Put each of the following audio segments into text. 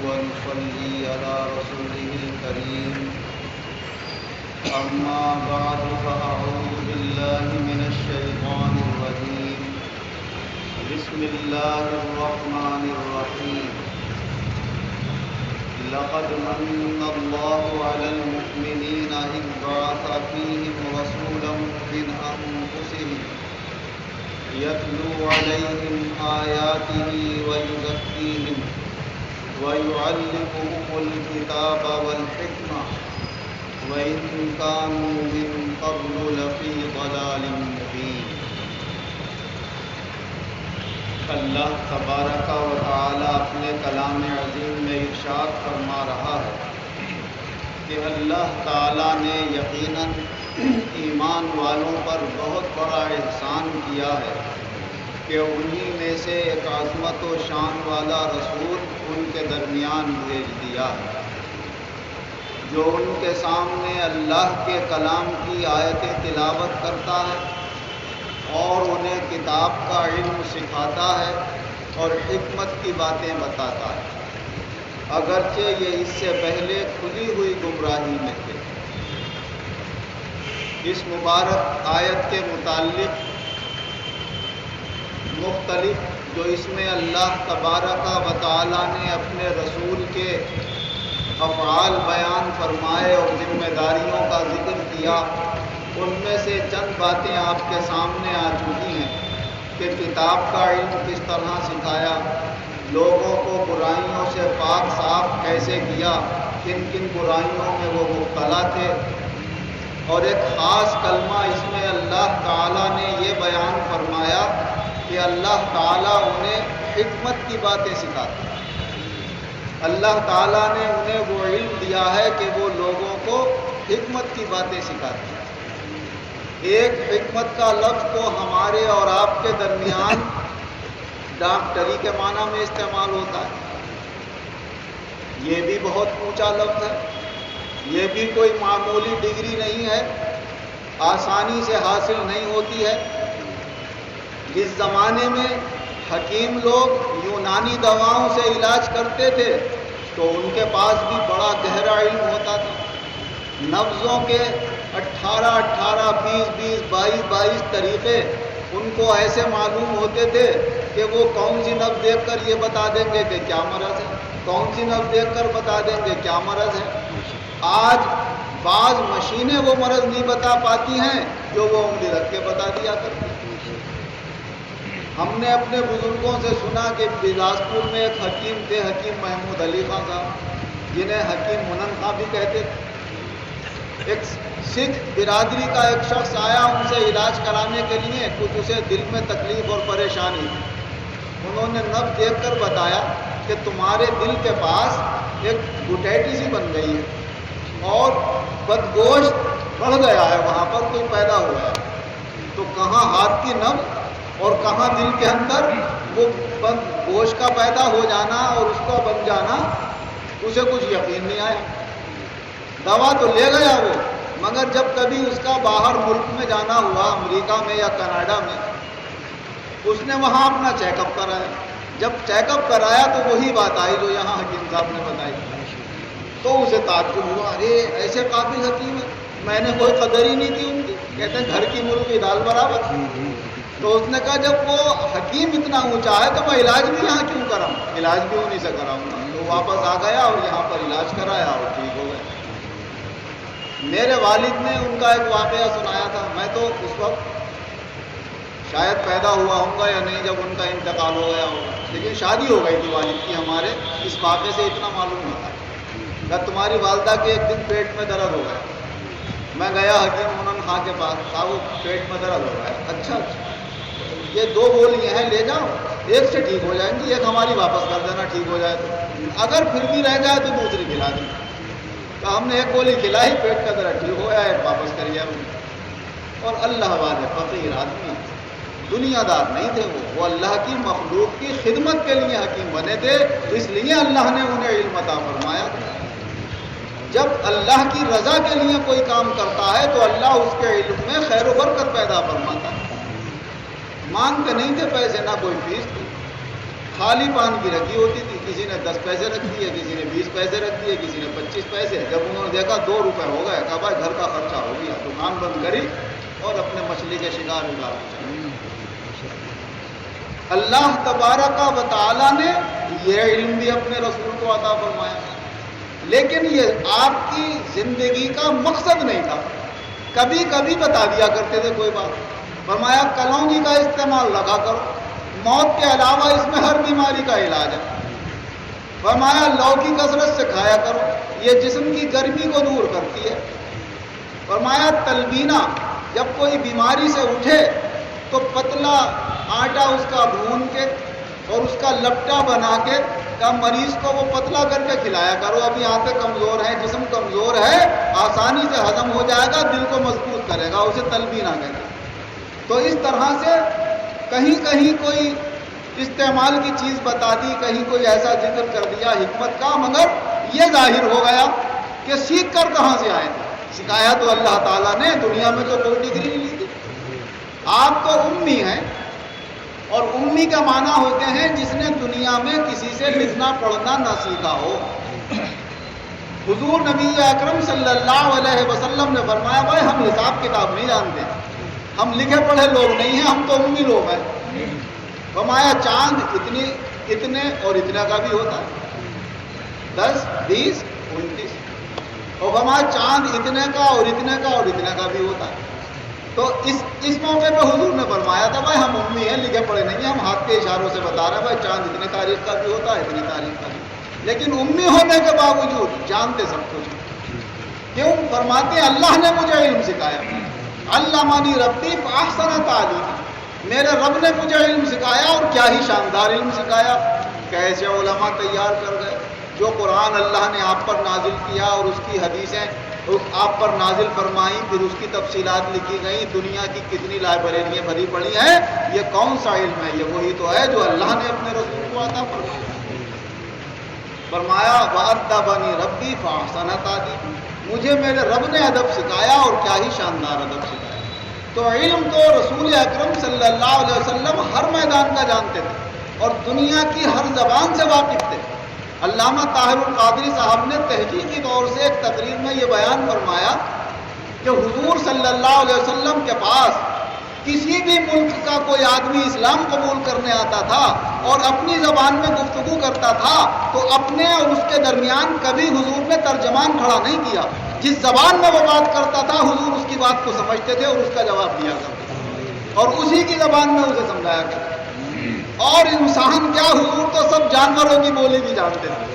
ونصلي على رسوله الكريم أما بعد فأعوذ بالله من الشيطان الرجيم بسم الله الرحمن الرحيم لقد من الله على المؤمنين إذ بعث فيهم رسولا من أنفسهم يتلو عليهم آياته ويزكيهم ويعلمهم الكتاب والحكمة وإن كانوا من قبل لفي ضلال مبين۔ اللہ تبارک و تعالی اپنے کلام عظیم میں ارشاد فرما رہا ہے کہ اللہ تعالی نے یقیناً ایمان والوں پر بہت بڑا احسان کیا ہے کہ انہی میں سے ایک عظمت و شان والا رسول ان کے درمیان بھیج دیا ہے جو ان کے سامنے اللہ کے کلام کی آیتیں تلاوت کرتا ہے اور انہیں کتاب کا علم سکھاتا ہے اور حکمت کی باتیں بتاتا ہے، اگرچہ یہ اس سے پہلے کھلی ہوئی گمراہی میں تھے۔ اس مبارک آیت کے متعلق مختلف جو اس میں اللہ تبارک و تعالی نے اپنے رسول کے افعال بیان فرمائے اور ذمہ داریوں کا ذکر کیا، ان میں سے چند باتیں آپ کے سامنے آ چکی ہیں کہ کتاب کا علم کس طرح سکھایا، لوگوں کو برائیوں سے پاک صاف کیسے کیا، کن کن برائیوں میں وہ مبتلا تھے، اور ایک خاص کلمہ اس میں اللہ تعالیٰ نے یہ بیان فرمایا کہ اللہ تعالیٰ انہیں حکمت کی باتیں سکھاتے ہیں۔ اللہ تعالیٰ نے انہیں وہ علم دیا ہے کہ وہ لوگوں کو حکمت کی باتیں سکھاتے ہیں۔ ایک حکمت کا لفظ تو ہمارے اور آپ کے درمیان ڈاکٹری کے معنی میں استعمال ہوتا ہے، یہ بھی بہت اونچا لفظ ہے، یہ بھی کوئی معمولی ڈگری نہیں ہے، آسانی سے حاصل نہیں ہوتی ہے۔ جس زمانے میں حکیم لوگ یونانی دواؤں سے علاج کرتے تھے تو ان کے پاس بھی بڑا گہرا علم ہوتا تھا، نبضوں کے 18، 20، 22 طریقے ان کو ایسے معلوم ہوتے تھے کہ وہ کون سی نبض دیکھ کر یہ بتا دیں گے کہ کیا مرض ہے، کون سی نبض دیکھ کر بتا دیں گے کیا مرض ہے۔ آج بعض مشینیں وہ مرض نہیں بتا پاتی ہیں جو وہ انگلی رکھ کے بتا دیا کرتی ہیں۔ ہم نے اپنے بزرگوں سے سنا کہ بلاسپور میں ایک حکیم تھے، حکیم محمود علی خان صاحب، جنہیں حکیم منن خان بھی کہتے تھے۔ ایک سکھ برادری کا ایک شخص آیا ان سے علاج کرانے کے لیے، کچھ اسے دل میں تکلیف اور پریشانی تھی۔ انہوں نے نبض دیکھ کر بتایا کہ تمہارے دل کے پاس ایک گٹیٹی سی بن گئی ہے اور بدگوشت بڑھ گیا ہے، وہاں پر کوئی پیدا ہوا ہے، تو کہاں ہاتھ کی نبض اور کہاں دل کے اندر وہ گوشت کا پیدا ہو جانا اور اس کا بن جانا، اسے کچھ یقین نہیں آیا۔ دوا تو لے گیا وہ، مگر جب کبھی اس کا باہر ملک میں جانا ہوا، امریکہ میں یا کینیڈا میں، اس نے وہاں اپنا چیک اپ کرایا۔ جب چیک اپ کرایا تو وہی بات آئی جو یہاں حکیم صاحب نے بتائی، تو اسے تعجب ہوا، ارے ایسے قابل حکیم ہے، میں نے کوئی قدر ہی نہیں کی ان کی، کہتے ہیں گھر کی مرغی دال برابر۔ تو اس نے کہا جب وہ حکیم اتنا اونچا ہے تو میں علاج بھی یہاں کیوں کراؤں، علاج بھی انہیں سے کراؤں گا۔ تو واپس آ گیا اور یہاں پر علاج کرایا اور ٹھیک ہو گیا۔ میرے والد نے ان کا ایک واقعہ سنایا تھا، میں تو اس وقت شاید پیدا ہوا ہوں گا یا نہیں جب ان کا انتقال ہو گیا ہوگا، لیکن شادی ہو گئی تھی والد کی ہمارے، اس واقعے سے اتنا معلوم ہوتا ہے کہ تمہاری والدہ کے ایک دن پیٹ میں درد ہو گیا۔ میں گیا حکیم منن خان کے پاس، صاحب پیٹ میں درد ہو گیا۔ اچھا یہ 2 گولیاں ہیں، لے جاؤ، ایک سے ٹھیک ہو جائیں گی، ایک ہماری واپس کر دینا ٹھیک ہو جائے تو، اگر پھر بھی رہ جائے تو دوسری کھلا دیں۔ تو ہم نے ایک گولی کھلائی، پیٹ کا درد ٹھیک ہو گیا، ایک واپس کر گیا۔ اور اللہ والے فقیر آدمی، دنیا دار نہیں تھے، وہ اللہ کی مخلوق کی خدمت کے لیے حکیم بنے تھے، اس لیے اللہ نے انہیں علم عطا فرمایا تھا۔ جب اللہ کی رضا کے لیے کوئی کام کرتا ہے تو اللہ اس کے علم میں خیر و برکت پیدا فرماتا ہے۔ مانگتے نہیں تھے پیسے، نہ کوئی فیس تھی، خالی پان کی رکھی ہوتی تھی کسی نے 10 پیسے رکھ دیے, کسی نے 20 پیسے رکھ دیے, کسی نے 25 پیسے. جب انہوں نے دیکھا 2 روپے ہو گئے, کہا بھائی گھر کا خرچہ ہو گیا, دکان بند کری اور اپنے مچھلی کے شکار اگار. اللہ تبارک و تعالیٰ نے یہ علم بھی اپنے رسول کو عطا فرمایا, لیکن یہ آپ کی زندگی کا مقصد نہیں تھا. کبھی کبھی بتا دیا کرتے تھے کوئی بات. فرمایا کلونجی کا استعمال لگا کرو, موت کے علاوہ اس میں ہر بیماری کا علاج ہے. فرمایا لو کی کثرت سے کھایا کرو, یہ جسم کی گرمی کو دور کرتی ہے. فرمایا تلبینہ, جب کوئی بیماری سے اٹھے تو پتلا آٹا اس کا بھون کے اور اس کا لپٹا بنا کے کا مریض کو وہ پتلا کر کے کھلایا کرو. ابھی آنتیں کمزور ہیں, جسم کمزور ہے, آسانی سے ہضم ہو جائے گا, دل کو مضبوط کرے گا, اسے تلبینہ کہتے ہیں. تو اس طرح سے کہیں کہیں کوئی استعمال کی چیز بتا دی, کہیں کوئی ایسا ذکر کر دیا حکمت کا, مگر یہ ظاہر ہو گیا کہ سیکھ کر کہاں سے آئے تھے. سکھایا تو اللہ تعالیٰ نے, دنیا میں تو کوئی ڈگری نہیں لی تھی. آپ تو امی ہیں, اور امی کا معنی ہوتے ہیں جس نے دنیا میں کسی سے لکھنا پڑھنا نہ سیکھا ہو. حضور نبی اکرم صلی اللہ علیہ وسلم نے فرمایا بھائی ہم حساب کتاب نہیں جانتے, ہم لکھے پڑھے لوگ نہیں ہیں, ہم تو امی لوگ ہیں. فرمایا چاند اتنے اور اتنا کا بھی ہوتا ہے, 10, 20, 29. اور فرمایا چاند اتنے کا اور اتنے کا اور اتنے کا بھی ہوتا ہے. تو اس موقع پہ حضور نے فرمایا تھا بھائی ہم امی ہیں, لکھے پڑھے نہیں ہیں, ہم ہاتھ کے اشاروں سے بتا رہے ہیں بھائی چاند اتنے تاریخ کا بھی ہوتا ہے, اتنی تاریخ کا بھی. لیکن امی ہونے کے باوجود جانتے سب کچھ. کیوں؟ فرماتے ہیں اللہ نے مجھے علم سکھایا. علمانی ربی فاحسن تعلیم, میرے رب نے مجھے علم سکھایا, اور کیا ہی شاندار علم سکھایا. کیسے علماء تیار کر گئے, جو قرآن اللہ نے آپ پر نازل کیا اور اس کی حدیثیں آپ پر نازل فرمائی, پھر اس کی تفصیلات لکھی گئیں. دنیا کی کتنی لائبریریاں بھری پڑی ہیں. یہ کون سا علم ہے؟ یہ وہی تو ہے جو اللہ نے اپنے رسول کو عطا فرمایا. فرمایا وَأَدَّبَنِي رَبِّي فَأَحْسَنَ تَأْدِيبِي, مجھے میرے رب نے ادب سکھایا, اور کیا ہی شاندار ادب سکھایا. تو علم تو رسول اکرم صلی اللہ علیہ وسلم ہر میدان کا جانتے تھے, اور دنیا کی ہر زبان سے واقف تھے. علامہ طاہر القادری صاحب نے تحقیقی طور سے ایک تقریر میں یہ بیان فرمایا کہ حضور صلی اللہ علیہ وسلم کے پاس کسی بھی ملک کا کوئی آدمی اسلام قبول کرنے آتا تھا اور اپنی زبان میں گفتگو کرتا تھا, تو اپنے اور اس کے درمیان کبھی حضور نے ترجمان کھڑا نہیں کیا. جس زبان میں وہ بات کرتا تھا حضور اس کی بات کو سمجھتے تھے اور اس کا جواب دیا کرتے تھے, اور اسی کی زبان میں اسے سمجھایا کرتے. اور انسان کیا, حضور تو سب جانوروں کی بولی بھی جانتے ہیں.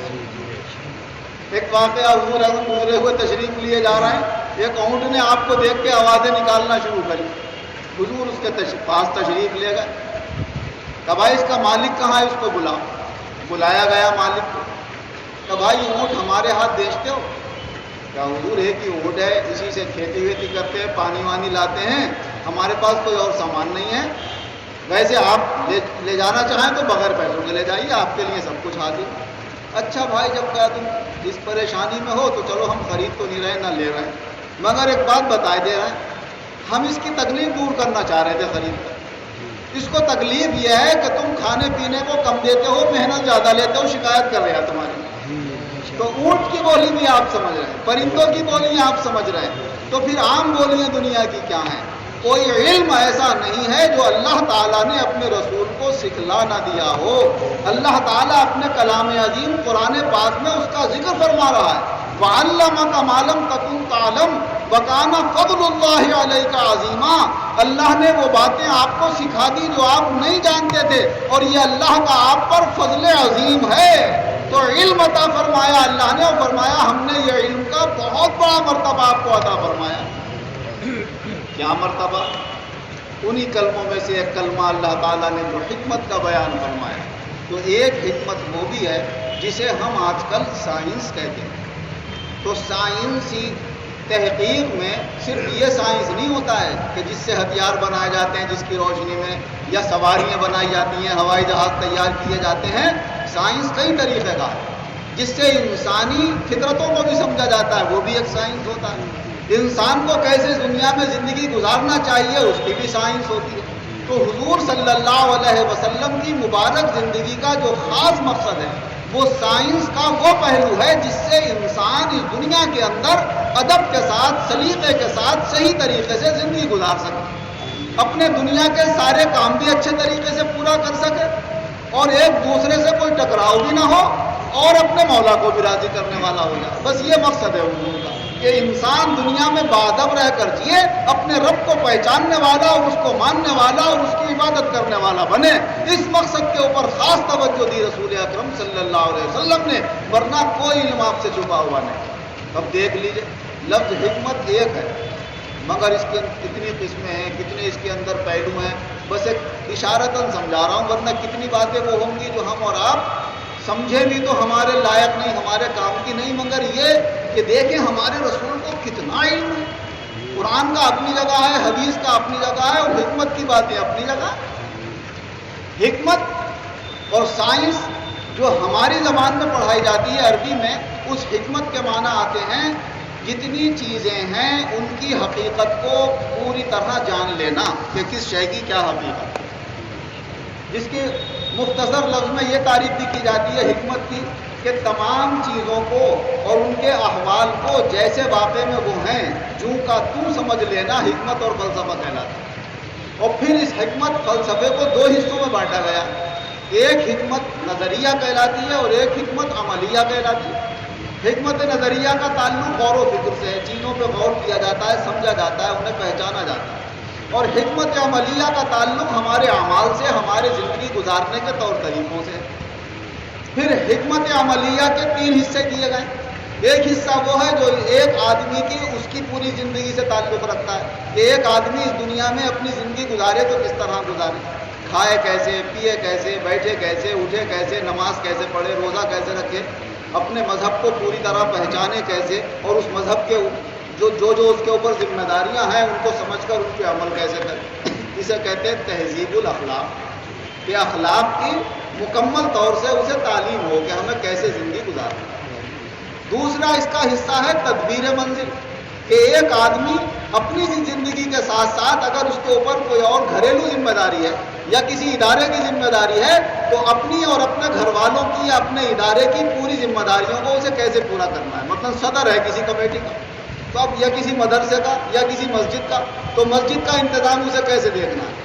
ایک واقعہ, حضور اعظم گزرے ہوئے تشریف لیے جا رہے ہیں, ایک اونٹ نے آپ کو دیکھ کے آوازیں نکالنا شروع کری. حضور اس کے پاس تشریف لے گئے. کہ بھائی اس کا مالک کہاں ہے, اس کو بلاؤ. بلایا گیا مالک کو. کہ بھائی اونٹ ہمارے ہاتھ بیچتے ہو؟ کیا حضور ایک ہی اونٹ ہے, اسی سے کھیتی ویتی کرتے ہیں, پانی وانی لاتے ہیں, ہمارے پاس کوئی اور سامان نہیں ہے. ویسے آپ لے جانا چاہیں تو بغیر پیسوں کے لے جائیے, آپ کے لیے سب کچھ حاضر. اچھا بھائی جب کیا تم اس پریشانی میں ہو تو چلو ہم خرید تو نہیں رہے نہ لے رہے ہیں, مگر ایک بات بتائے دے رہے ہیں, ہم اس کی تکلیف دور کرنا چاہ رہے تھے خرید کر. اس کو تکلیف یہ ہے کہ تم کھانے پینے کو کم دیتے ہو, محنت زیادہ لیتے ہو, شکایت کر رہے ہیں تمہاری. تو اونٹ کی بولی بھی آپ سمجھ رہے ہیں, پرندوں کی بولیاں آپ سمجھ رہے ہیں, تو پھر عام بولیاں دنیا کی کیا ہیں؟ کوئی علم ایسا نہیں ہے جو اللہ تعالیٰ نے اپنے رسول کو سکھلا نہ دیا ہو. اللہ تعالیٰ اپنے کلام عظیم قرآن پاک میں اس کا ذکر فرما رہا ہے, وَعَلَّمَكَ مَا لَمْ تَكُنْ تَعْلَمْ وَكَانَ فَضْلُ اللَّهِ عَلَيْكَ عَظِيمًا. اللہ نے وہ باتیں آپ کو سکھا دی جو آپ نہیں جانتے تھے, اور یہ اللہ کا آپ پر فضل عظیم ہے. تو علم عطا فرمایا اللہ نے, اور فرمایا ہم نے یہ علم کا بہت بڑا مرتبہ آپ کو عطا فرمایا. کیا مرتبہ؟ انہی کلموں میں سے ایک کلمہ اللہ تعالیٰ نے جو حکمت کا بیان فرمایا. تو ایک حکمت وہ بھی ہے جسے ہم آج کل سائنس کہتے ہیں. تو سائنسی تحقیق میں صرف یہ سائنس نہیں ہوتا ہے کہ جس سے ہتھیار بنائے جاتے ہیں, جس کی روشنی میں, یا سواریاں بنائی جاتی ہیں, ہوائی جہاز تیار کیے جاتے ہیں. سائنس کئی طریقے کا ہے جس سے انسانی فطرتوں کو بھی سمجھا جاتا ہے, وہ بھی ایک سائنس ہوتا ہے. انسان کو کیسے دنیا میں زندگی گزارنا چاہیے, اس کی بھی سائنس ہوتی ہے. تو حضور صلی اللہ علیہ وسلم کی مبارک زندگی کا جو خاص مقصد ہے وہ سائنس کا وہ پہلو ہے جس سے انسان اس دنیا کے اندر ادب کے ساتھ، سلیقے کے ساتھ صحیح طریقے سے زندگی گزار سکے، اپنے دنیا کے سارے کام بھی اچھے طریقے سے پورا کر سکے، اور ایک دوسرے سے کوئی ٹکراؤ بھی نہ ہو، اور اپنے مولا کو بھی راضی کرنے والا ہو جائے۔ بس یہ مقصد ہے حضور کا کہ انسان دنیا میں باادب رہ کر جیے، اپنے رب کو پہچاننے والا اور اس کو ماننے والا اور اس کی عبادت کرنے والا بنے۔ اس مقصد کے اوپر خاص توجہ دی رسول اکرم صلی اللہ علیہ وسلم نے، ورنہ کوئی علم آپ سے چھپا ہوا نہیں۔ اب دیکھ لیجئے، لفظ حکمت ایک ہے، مگر اس کی کتنی قسمیں ہیں، کتنے اس کے اندر پہلو ہیں، بس ایک اشارتاً سمجھا رہا ہوں، ورنہ کتنی باتیں وہ ہوں گی جو ہم اور آپ سمجھیں بھی تو ہمارے لائق نہیں، ہمارے کام کی نہیں، مگر یہ کہ دیکھیں ہمارے رسول کو کتنا علم ہے۔ قرآن کا اپنی جگہ ہے، حدیث کا اپنی جگہ ہے، اور حکمت کی باتیں اپنی جگہ۔ حکمت اور سائنس جو ہماری زبان میں پڑھائی جاتی ہے عربی میں، اس حکمت کے معنی آتے ہیں جتنی چیزیں ہیں ان کی حقیقت کو پوری طرح جان لینا کہ کس شے کی کیا حقیقت ہے، جس کی مختصر لفظ میں یہ تعریف بھی کی جاتی ہے حکمت کی کہ تمام چیزوں کو اور ان کے احوال کو جیسے واقع میں وہ ہیں جوں کا توں سمجھ لینا حکمت اور فلسفہ کہلاتا ہے۔ اور پھر اس حکمت فلسفے کو دو حصوں میں بانٹا گیا، ایک حکمت نظریہ کہلاتی ہے اور ایک حکمت عملیہ کہلاتی ہے۔ حکمت نظریہ کا تعلق غور و فکر سے ہے، چیزوں پہ غور کیا جاتا ہے، سمجھا جاتا ہے، انہیں پہچانا جاتا ہے، اور حکمت عملیہ کا تعلق ہمارے اعمال سے، ہمارے زندگی گزارنے کے طور طریقوں سے۔ پھر حکمت عملیہ کے تین حصے کیے گئے، ایک حصہ وہ ہے جو ایک آدمی کی اس کی پوری زندگی سے تعلق رکھتا ہے کہ ایک آدمی اس دنیا میں اپنی زندگی گزارے تو کس طرح گزارے، کھائے کیسے، پیے کیسے، بیٹھے کیسے، اٹھے کیسے، نماز کیسے پڑھے، روزہ کیسے رکھے، اپنے مذہب کو پوری طرح پہچانے کیسے، اور اس مذہب کے جو اس کے اوپر ذمہ داریاں ہیں ان کو سمجھ کر ان پہ عمل کیسے کرے۔ اسے کہتے ہیں تہذیب الاخلاق، کہ اخلاق کی مکمل طور سے اسے تعلیم ہو کہ ہمیں کیسے زندگی گزارنا ہے۔ دوسرا اس کا حصہ ہے تدبیر منزل، کہ ایک آدمی اپنی زندگی کے ساتھ ساتھ اگر اس کے اوپر کوئی اور گھریلو ذمہ داری ہے یا کسی ادارے کی ذمہ داری ہے تو اپنی اور اپنے گھر والوں کی یا اپنے ادارے کی پوری ذمہ داریوں کو اسے کیسے پورا کرنا ہے۔ مثلا صدر ہے کسی کمیٹی کا تو اب یا کسی مدرسے کا یا کسی مسجد کا، تو مسجد کا انتظام اسے کیسے دیکھنا ہے،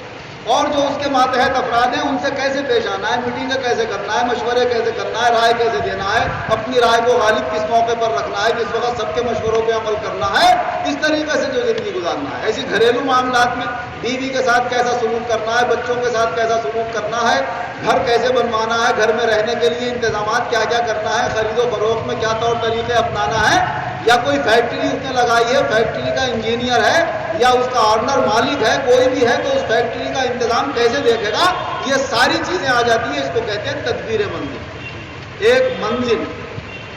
اور جو اس کے ماتحت افراد ہیں ان سے کیسے پیش آنا ہے، میٹنگیں کیسے کرنا ہے، مشورے کیسے کرنا ہے، رائے کیسے دینا ہے، اپنی رائے کو غالب کس موقع پر رکھنا ہے، کس وقت سب کے مشوروں پہ عمل کرنا ہے، اس طریقے سے جو زندگی گزارنا ہے۔ ایسی گھریلو معاملات میں بیوی کے ساتھ کیسا سلوک کرنا ہے، بچوں کے ساتھ کیسا سلوک کرنا ہے، گھر کیسے بنوانا ہے، گھر میں رہنے کے لیے انتظامات کیا کیا کرنا ہے، خرید و فروخت میں کیا طور طریقے اپنانا ہے، یا کوئی فیکٹری اس نے لگائی ہے، فیکٹری کا انجینئر ہے یا اس کا آنر مالک ہے، کوئی بھی ہے تو اس فیکٹری کا انتظام کیسے دیکھے گا، یہ ساری چیزیں آ جاتی ہیں۔ اس کو کہتے ہیں تدبیر منزل۔ ایک منزل،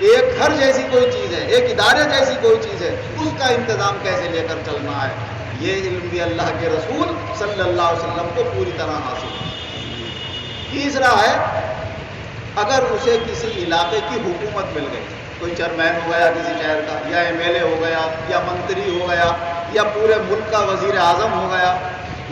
ایک گھر جیسی کوئی چیز ہے، ایک ادارے جیسی کوئی چیز ہے، اس کا انتظام کیسے لے کر چلنا ہے، یہ علم بھی اللہ کے رسول صلی اللہ علیہ وسلم کو پوری طرح حاصل ہے۔ تیسرا ہے اگر اسے کسی علاقے کی حکومت مل گئی، کوئی چیئرمین ہو گیا کسی شہر کا، یا ایم ایل اے ہو گیا، یا منتری ہو گیا، یا پورے ملک کا وزیر اعظم ہو گیا،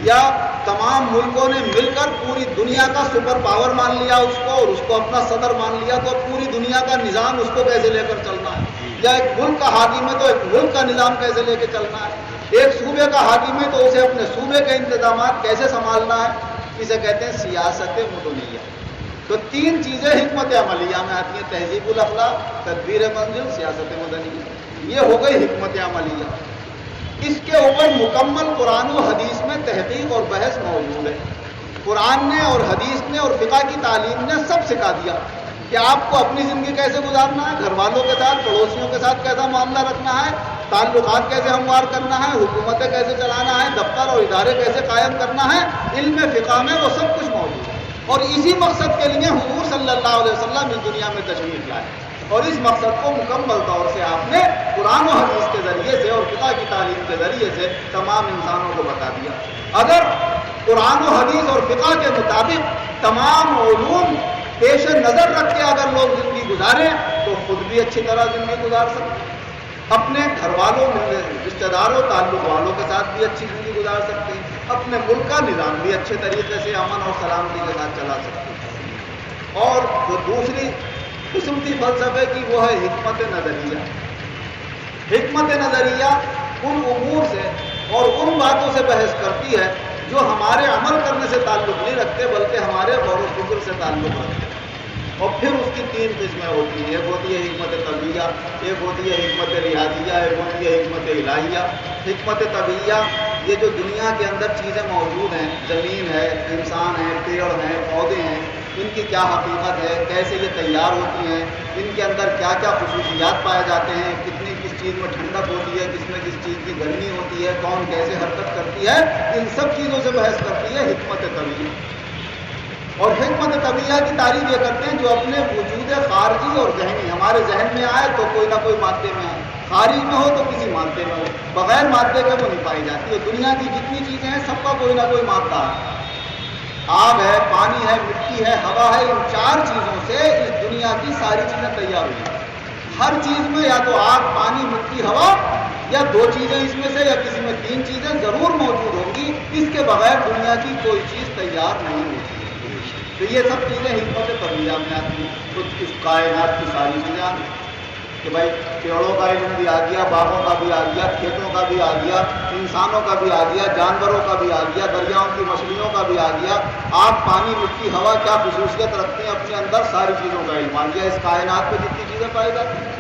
یا تمام ملکوں نے مل کر پوری دنیا کا سپر پاور مان لیا اس کو اور اس کو اپنا صدر مان لیا، تو پوری دنیا کا نظام اس کو کیسے لے کر چلنا ہے، یا ایک ملک کا حاکم ہے تو ایک ملک کا نظام کیسے لے کے چلنا ہے، ایک صوبے کا حاکم ہے تو اسے اپنے صوبے کے انتظامات کیسے سنبھالنا ہے، اسے کہتے ہیں سیاست مدنیہ۔ تو تین چیزیں حکمت عملیہ میں آتی ہیں، تہذیب الاخلاق، تدبیر منزل، سیاست مدنیہ، یہ ہو گئی حکمت عملیہ۔ اس کے اوپر مکمل قرآن و حدیث میں تحقیق اور بحث موجود ہے۔ قرآن نے اور حدیث نے اور فقہ کی تعلیم نے سب سکھا دیا کہ آپ کو اپنی زندگی کیسے گزارنا ہے، گھر والوں کے ساتھ، پڑوسیوں کے ساتھ کیسا معاملہ رکھنا ہے، تعلقات کیسے ہموار کرنا ہے، حکومتیں کیسے چلانا ہے، دفتر اور ادارے کیسے قائم کرنا ہے، علم فقہ میں وہ سب کچھ موجود ہے۔ اور اسی مقصد کے لیے حضور صلی اللہ علیہ وسلم اس دنیا میں تشریف لائے، اور اس مقصد کو مکمل طور سے آپ نے قرآن و حدیث کے ذریعے سے اور فقہ کی تعلیم کے ذریعے سے تمام انسانوں کو بتا دیا۔ اگر قرآن و حدیث اور فقہ کے مطابق تمام علوم پیش نظر رکھ کے اگر لوگ زندگی گزاریں تو خود بھی اچھی طرح زندگی گزار سکتے ہیں، اپنے گھر والوں، رشتہ داروں، تعلق والوں کے ساتھ بھی اچھی زندگی گزار سکتے ہیں، اپنے ملک کا نظام بھی اچھے طریقے سے امن اور سلامتی کے ساتھ چلا سکتے ہیں۔ اور جو دوسری قسم تھی فلسفے کی، وہ ہے حکمت نظریہ۔ حکمت نظریہ ان امور سے اور ان باتوں سے بحث کرتی ہے جو ہمارے عمل کرنے سے تعلق نہیں رکھتے بلکہ ہمارے غور و فکر سے تعلق رکھتے ہیں۔ اور پھر اس کی تین قسمیں ہوتی ہیں، ایک ہوتی ہے حکمت طبیعیہ، ایک ہوتی ہے حکمت ریاضیہ، ایک ہوتی ہے حکمت الہیہ۔ حکمت طبیعیہ یہ جو دنیا کے اندر چیزیں موجود ہیں، زمین ہے، انسان ہے، پیڑ ہیں، پودے ہیں، ان کی کیا حقیقت ہے، کیسے یہ تیار ہوتی ہیں، ان کے اندر کیا کیا خصوصیات پائے جاتے ہیں، کتنی کس چیز میں ٹھنڈک ہوتی ہے، کس میں کس چیز کی گرمی ہوتی ہے، کون کیسے حرکت کرتی ہے، ان سب چیزوں سے بحث کرتی ہے حکمت طبیعیہ۔ اور حکمت طبیعیہ کی تعریف یہ کرتے ہیں جو اپنے وجود خارجی اور ذہنی، ہمارے ذہن میں آئے تو کوئی نہ کوئی مادے میں آئے، خارج میں ہو تو کسی مادے میں ہو، بغیر مادے کے وہ نہیں پائی جاتی ہے۔ دنیا کی جتنی چیزیں ہیں سب کا کوئی نہ کوئی مادہ ہے، آگ ہے، پانی ہے، مٹی ہے، ہوا ہے، ان چار چیزوں سے اس دنیا کی ساری چیزیں تیار ہوئی ہیں۔ ہر چیز میں یا تو آگ، پانی، مٹی، ہوا، یا دو چیزیں اس میں سے یا کسی میں تین چیزیں ضرور موجود ہوں گی، اس کے بغیر دنیا کی کوئی چیز تیار نہیں ہوتی۔ تو یہ سب چیزیں حکمت طبیعیہ میں آتی ہیں۔ تو اس کائنات کی ساری چیزیں آتی ہیں کہ بھائی پیڑوں کا علم بھی آ گیا، باغوں کا بھی آ گیا، کھیتوں کا بھی آ گیا، انسانوں کا بھی آ گیا، جانوروں کا بھی آ گیا، دریاؤں کی مچھلیوں کا بھی آ گیا، آگ، پانی، مٹی، ہوا کیا خصوصیت رکھتے ہیں اپنے اندر، ساری چیزوں کا علم آ گیا اس کائنات میں جتنی چیزیں پائی جاتی ہیں۔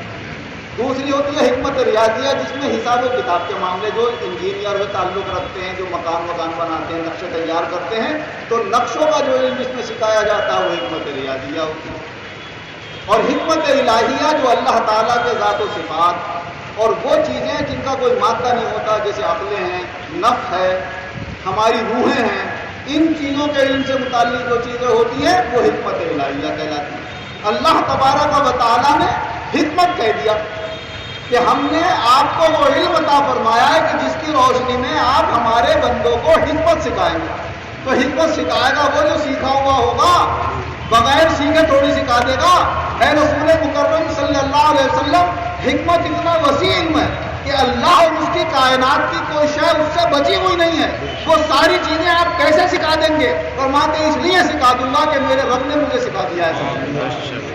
دوسری ہوتی ہے حکمت ریاضیہ جس میں حساب و کتاب کے معاملے، جو انجینئر سے تعلق رکھتے ہیں، جو مکان بناتے ہیں، نقشے تیار کرتے ہیں، تو نقشوں کا جو علم جس میں سکھایا جاتا ہے وہ حکمت ریاضیہ ہوتی ہے۔ اور حکمت الہیہ جو اللہ تعالیٰ کے ذات و صفات اور وہ چیزیں جن کا کوئی مادہ نہیں ہوتا، جیسے عقلیں ہیں، نفس ہے، ہماری روحیں ہیں، ان چیزوں کے علم سے متعلق جو چیزیں ہوتی ہیں وہ حکمت الہیہ کہلاتی ہیں۔ اللہ تبارک و تعالیٰ نے حکمت کہہ دیا کہ ہم نے آپ کو وہ علم عطا فرمایا ہے کہ جس کی روشنی میں آپ ہمارے بندوں کو حکمت سکھائیں گے۔ تو حکمت سکھائے گا وہ جو سیکھا ہوا ہوگا، بغیر سیکھے تھوڑی سکھا دے گا۔ اے رسول مکرم صلی اللہ علیہ وسلم، حکمت اتنا وسیع علم ہے کہ اللہ اور اس کی کائنات کی کوئی شے اس سے بچی ہوئی نہیں ہے۔ وہ ساری چیزیں آپ کیسے سکھا دیں گے؟ فرماتے اس لیے سکھا دوں گا کہ میرے رب نے مجھے سکھا دیا ہے،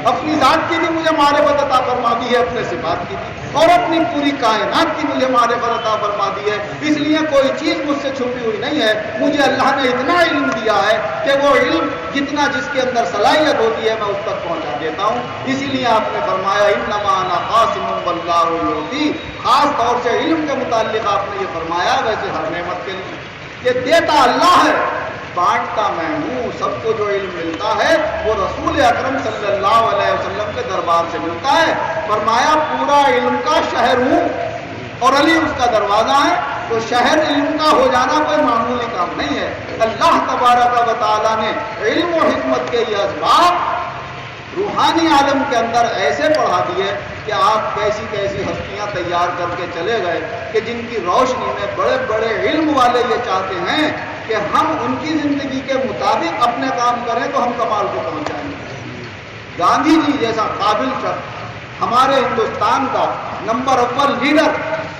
اپنی ذات کی بھی مجھے معرفت عطا فرما دی ہے، اپنے صفات کی بھی، اور اپنی پوری کائنات کی مجھے معرفت عطا فرما دی ہے۔ اس لیے کوئی چیز مجھ سے چھپی ہوئی نہیں ہے۔ مجھے اللہ نے اتنا علم دیا ہے کہ وہ علم جتنا جس کے اندر صلاحیت ہوتی ہے میں اس تک پہنچا دیتا ہوں۔ اسی لیے آپ نے فرمایا انما انا قاسم واللہ یعطی، خاص طور سے علم کے متعلق آپ نے یہ فرمایا، ویسے ہر نعمت کے لیے کہ دیتا اللہ ہے، بانٹتا میں ہوں۔ سب کو جو علم ملتا ہے وہ رسول اکرم صلی اللہ علیہ وسلم کے دربار سے ملتا ہے۔ فرمایا پورا علم کا شہر ہوں اور علی اس کا دروازہ ہے۔ تو شہر علم کا ہو جانا کوئی معمولی کام نہیں ہے۔ اللہ تبارک و تعالیٰ نے علم و حکمت کے یہ اسباب روحانی عالم کے اندر ایسے پڑھا دیے کہ آپ کیسی کیسی ہستیاں تیار کر کے چلے گئے کہ جن کی روشنی میں بڑے بڑے علم والے یہ چاہتے ہیں کہ ہم ان کی زندگی کے مطابق اپنے کام کریں تو ہم کمال کو پہنچائیں گے۔ گاندھی جی جیسا قابل شخص، ہمارے ہندوستان کا نمبر اول لیڈر،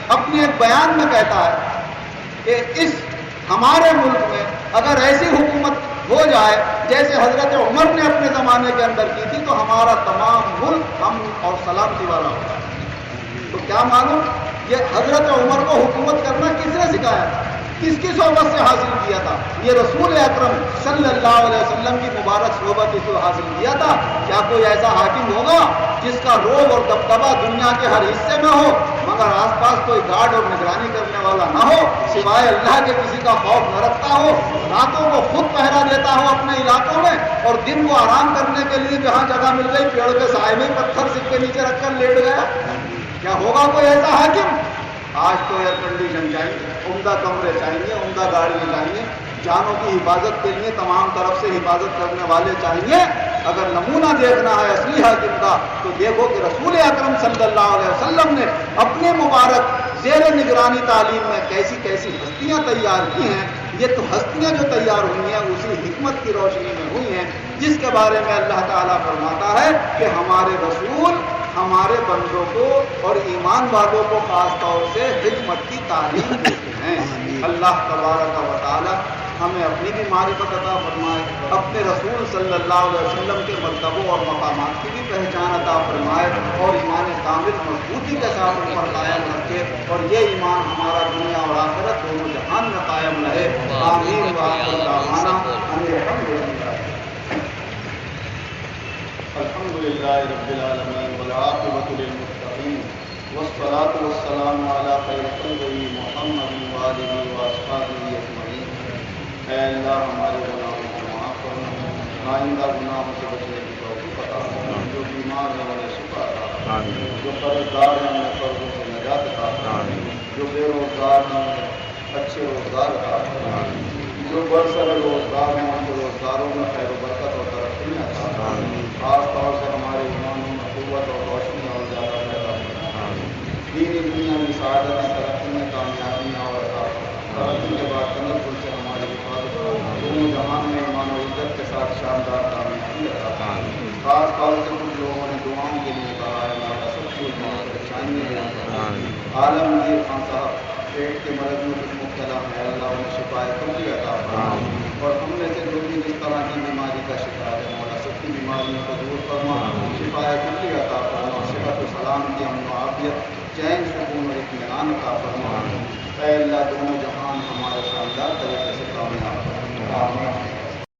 اپنے ایک بیان میں کہتا ہے کہ اس ہمارے ملک میں اگر ایسی حکومت ہو جائے جیسے حضرت عمر نے اپنے زمانے کے اندر کی تھی تو ہمارا تمام ملک امن اور سلامتی والا ہوگا۔ تو کیا معلوم یہ حضرت عمر کو حکومت کرنا کس نے سکھایا تھا، کس کی صحبت سے حاصل کیا تھا؟ یہ رسول اکرم صلی اللہ علیہ وسلم کی مبارک صحبت اس کو حاصل کیا تھا۔ کیا کوئی ایسا حاکم ہوگا جس کا روب اور دبدبہ دنیا کے ہر حصے میں ہو مگر آس پاس کوئی گارڈ اور نگرانی کرنے والا نہ ہو، سوائے اللہ کے کسی کا خوف نہ رکھتا ہو، راتوں کو خود پہرا دیتا ہو اپنے علاقوں میں اور دن کو آرام کرنے کے لیے جہاں جگہ مل گئی پیڑ کے سائے میں پتھر سر کے نیچے رکھ کر لیٹ گیا؟ کیا ہوگا کوئی ایسا حاکم؟ آج تو ایئر کنڈیشن چاہیے، عمدہ کمرے چاہیے، عمدہ گاڑیاں چاہیے، جانوں کی حفاظت کے لیے تمام طرف سے حفاظت کرنے والے چاہیے۔ اگر نمونہ دیکھنا ہے اصلی حاکم کا تو دیکھو کہ رسول اکرم صلی اللہ علیہ وسلم نے اپنے مبارک زیر نگرانی تعلیم میں کیسی کیسی ہستیاں تیار کی ہیں۔ یہ تو ہستیاں جو تیار ہوئی ہیں اسی حکمت کی روشنی میں ہوئی ہیں جس کے بارے میں اللہ تعالیٰ فرماتا ہے کہ ہمارے رسول ہمارے بندوں کو اور ایمان والوں کو خاص طور سے حکمت کی تعلیم دیتے ہیں۔ اللہ تبارک و تعالیٰ ہمیں اپنی بھی معرفت عطا فرمائے، اپنے رسول صلی اللہ علیہ وسلم کے مرتبوں اور مقامات کی بھی پہچان عطا فرمائے، اور ایمان کامل مضبوطی کے ساتھ ان پر قائم رکھے، اور یہ ایمان ہمارا دنیا اور آخرت دونوں جہان میں قائم رہے۔ آمین وآخر دعوانا ان الحمد للہ الحمد للہ رب العالمین والعاقبۃ للمتقین والصلاة والسلام علی خیر خلقہ محمد وآلہ واصحابہ اجمعین۔ اے اللہ ہمارے گناہوں کو معاف کرنا، آئندہ گناہوں سے بچنے کی توفیق عطا فرما، جو بیمار ہیں انہیں شفا عطا فرما، جو قرض دار ہیں انہیں قرضوں سے نجات عطا فرما، جو بے روزگار ہیں انہیں اچھے روزگار عطا فرما، جو برسر روزگار ہیں ان کے روزگاروں میں خیر و برکت اور ترقی عطا فرما، خاص طور سے ہمارے ایمانوں میں قوت اور روشنی اور زیادہ پیدا فرما، دینی دنیا میں سعادتیں، ترقی میں کامیابیاں اور عطا فرما، ترقی کے بعد تنزل سے ہماری حفاظت فرما، دونوں جہان میں ایمان و عزت کے ساتھ شاندار کامیابی عطا فرما۔ خاص طور سے کچھ لوگوں نے دعاؤں کے لیے کہا ہے، ہمارا سب کچھ پریشانیاں عالمگیر خان صاحب پیٹ کے مرض میں کچھ مبتلا ہے، اللہ انہیں شفائے کلی عطا فرما، اور ہم میں سے جو بھی جس طرح کی بیماری کا شکار ہے مولا سب کی بیماریوں کو دور فرما، شفائے کلی عطا فرما، صحت و سلامتی، امن و عافیت، چین سکون اور اطمینان عطا فرما۔ اے اللہ دونوں جہان ہمارے شاندار طریقے سے کامیاب فرما۔ آمین۔